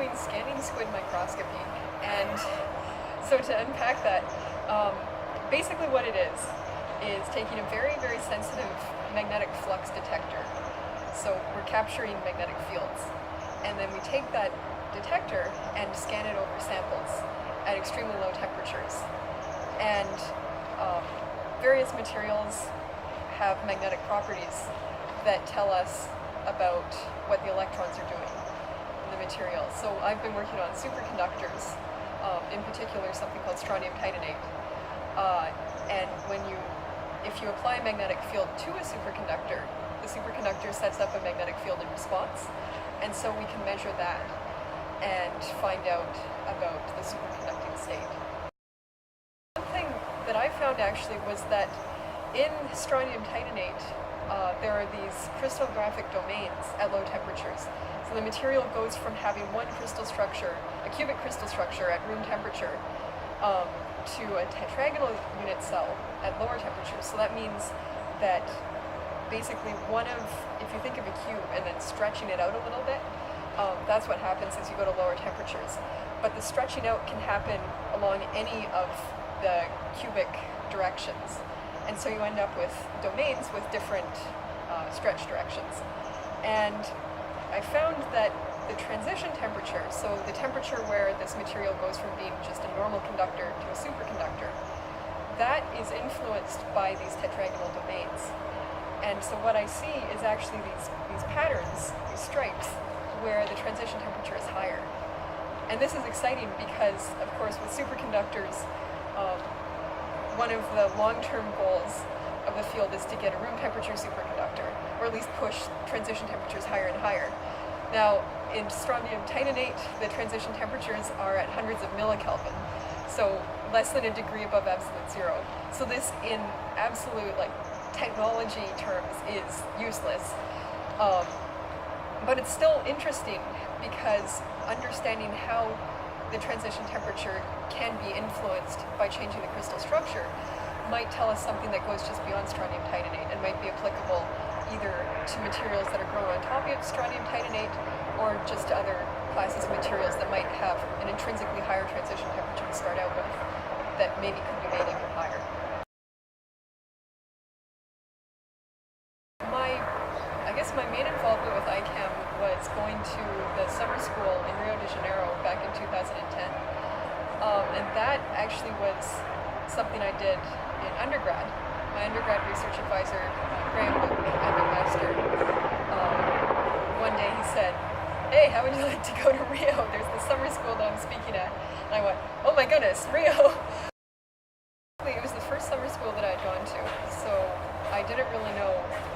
doing scanning squid microscopy, and so to unpack that, basically what it is taking a very, very sensitive magnetic flux detector. So we're capturing magnetic fields, and then we take that detector and scan it over samples at extremely low temperatures. And various materials have magnetic properties that tell us about what the electrons are doing in the material. So I've been working on superconductors, in particular something called strontium titanate. And if you apply a magnetic field to a superconductor, the superconductor sets up a magnetic field in response, and so we can measure that and find out about the superconducting state. One thing that I found actually was that in strontium titanate, there are these crystallographic domains at low temperatures. So the material goes from having one crystal structure, a cubic crystal structure at room temperature, to a tetragonal unit cell at lower temperatures. So that means that basically if you think of a cube and then stretching it out a little bit, that's what happens as you go to lower temperatures. But the stretching out can happen along any of the cubic directions. And so you end up with domains with different stretch directions. And I found that the transition temperature, so the temperature where this material goes from being just a normal conductor to a superconductor, that is influenced by these tetragonal domains. And so what I see is actually these patterns, these stripes, where the transition temperature is higher. And this is exciting because, of course, with superconductors, one of the long-term goals of the field is to get a room temperature superconductor, or at least push transition temperatures higher and higher. Now, in strontium titanate, the transition temperatures are at hundreds of millikelvin, so less than a degree above absolute zero. So this, in absolute technology terms, is useless. But it's still interesting because understanding how the transition temperature can be influenced by changing the crystal structure might tell us something that goes just beyond strontium titanate and might be applicable either to materials that are grown on top of strontium titanate or just to other classes of materials that might have an intrinsically higher transition temperature to start out with that maybe could be made even higher. I guess my main involvement with ICAM was going to the summer school in Rio de Janeiro back in 2010. And that actually was something I did in undergrad. My undergrad research advisor, Graham Luke, at McMaster, one day he said, "Hey, how would you like to go to Rio? There's the summer school that I'm speaking at." And I went, "Oh my goodness, Rio!" It was the first summer school that I'd gone to, so I didn't really know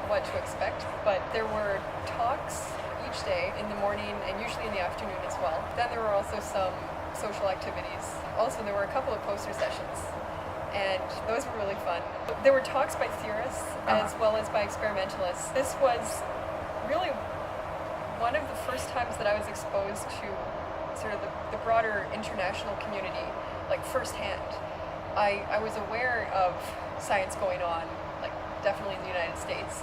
what to expect, but there were talks each day in the morning and usually in the afternoon as well. Then there were also some social activities. Also, there were a couple of poster sessions, and those were really fun. There were talks by theorists as well as by experimentalists. This was really one of the first times that I was exposed to sort of the broader international community, firsthand. I was aware of science going on, definitely in the United States,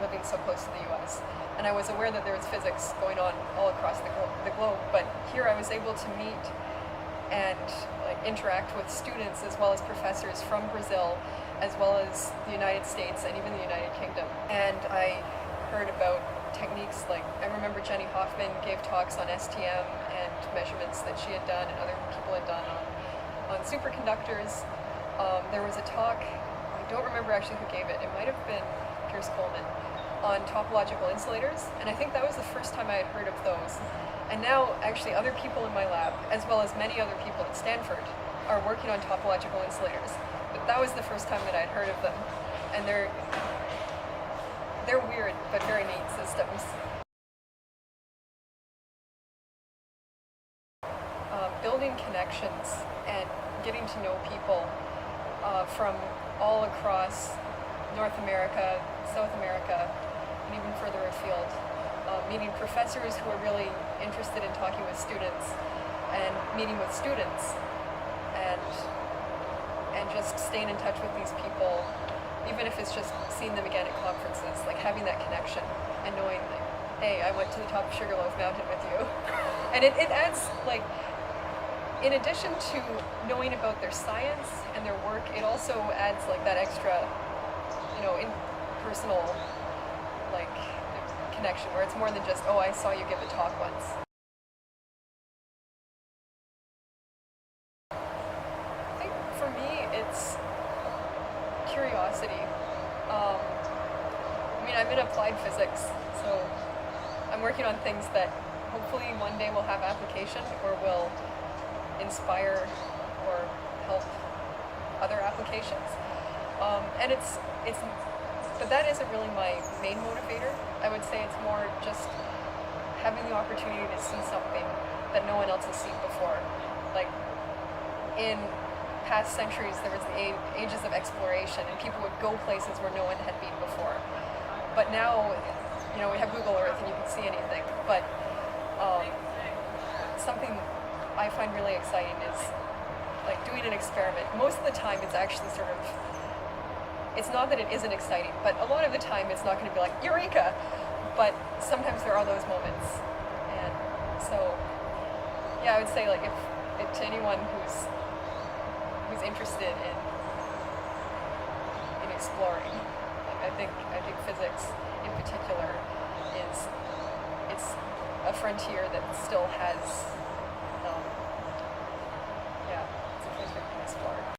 living so close to the US. And I was aware that there was physics going on all across the globe, but here I was able to meet and interact with students as well as professors from Brazil, as well as the United States and even the United Kingdom. And I heard about techniques I remember Jenny Hoffman gave talks on STM and measurements that she had done and other people had done on superconductors. There was a talk, I don't remember actually who gave it, it might have been Pierce Coleman, on topological insulators, and I think that was the first time I had heard of those. And now actually other people in my lab, as well as many other people at Stanford, are working on topological insulators. But that was the first time that I'd heard of them, and they're weird but very neat systems. Building connections and getting to know people from all across North America, South America, and even further afield. Meeting professors who are really interested in talking with students, and meeting with students, and just staying in touch with these people, even if it's just seeing them again at conferences, having that connection and knowing that, hey, I went to the top of Sugarloaf Mountain with you. And it adds, like, in addition to knowing about their science and their work, it also adds like that extra, in personal, like, connection where it's more than just, oh, I saw you give a talk once. I think for me it's curiosity. I'm in applied physics, so I'm working on things that hopefully one day will have application or will inspire or help other applications. And but that isn't really my main motivator. I would say it's more just having the opportunity to see something that no one else has seen before. Like, in past centuries, there was the ages of exploration, and people would go places where no one had been before. But now, we have Google Earth and you can see anything. But something I find really exciting is like doing an experiment. Most of the time it's actually it's not that it isn't exciting, but a lot of the time it's not going to be like, Eureka! But sometimes there are those moments. And so, yeah, I would say, like, if to anyone who's interested in exploring, I think physics in particular it's a frontier that still has, it's a place where you can explore.